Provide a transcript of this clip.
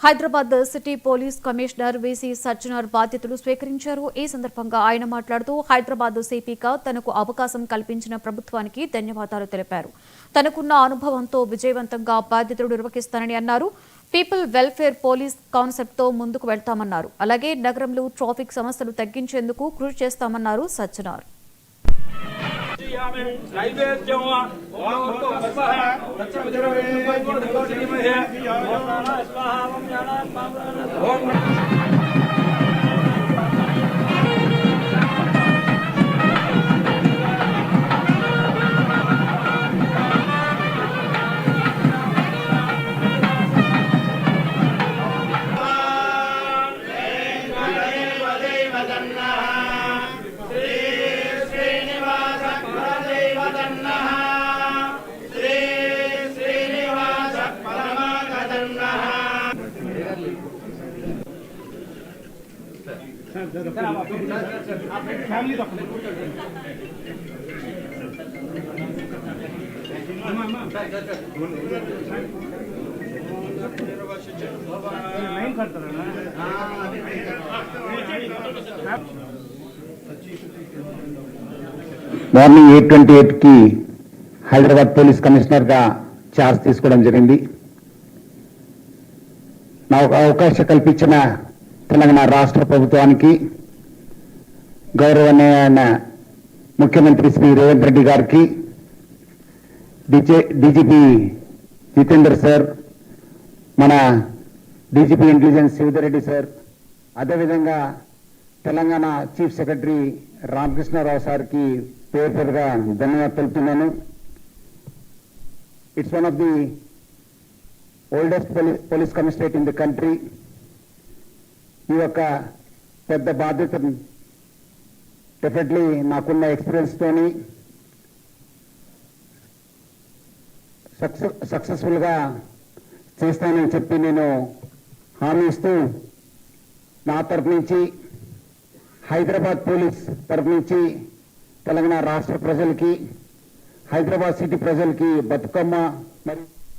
Hyderabad city police commissioner VC Sajjanar బాధ్యతలు స్వీకరించారు. ఈ సందర్భంగా ఆయన మాట్లాడుతూ హైదరాబాద్ సిపిగా తనకు అవకాశం కల్పించిన ప్రభుత్వానికి ధన్యవాదాలు తెలిపారు. తనకున్న అనుభవంతో విజయవంతంగా బాధ్యతలు నిర్వహిస్తానని అన్నారు. పీపుల్ వెల్ఫేర్ పోలీస్ కాన్సెప్ట్ తో ముందుకు వెళ్తామన్నారు. అలాగే నగరంలో ట్రాఫిక్ సమస్యలు తగ్గించేందుకు కృషి చేస్తామన్నారు సజ్జనార్. మార్నింగ్ 8:28 की హైదరాబాద్ పోలీస్ కమిషనర్ గా చార్జ్ తీసుకోవడం జరిగింది. నాకు అవకాశం కల్పించిన తెలంగాణ రాష్ట్ర ప్రభుత్వానికి, గౌరవనీయ ముఖ్యమంత్రి శ్రీ రేవంత్ రెడ్డి గారికి, డీజీపీ జితేందర్ సార్, మన డీజీపీ ఇంటెలిజెన్స్ శివధరెడ్డి సార్, అదేవిధంగా తెలంగాణ చీఫ్ సెక్రటరీ రామకృష్ణారావు సార్కి పేరు పేరుగా ధన్యవాదాలు తెలుపుతున్నాను. It's one of the oldest police commissionerate in the country. ఈ యొక్క పెద్ద బాధ్యతను డెఫినెట్లీ నాకున్న ఎక్స్పీరియన్స్తోని సక్సెస్ఫుల్గా చేస్తానని చెప్పి నేను హామీ ఇస్తూ, నా తరఫు నుంచి, హైదరాబాద్ పోలీస్ తరఫు నుంచి తెలంగాణ రాష్ట్ర ప్రజలకి, హైదరాబాద్ సిటీ ప్రజలకి బతుకమ్మ మరియు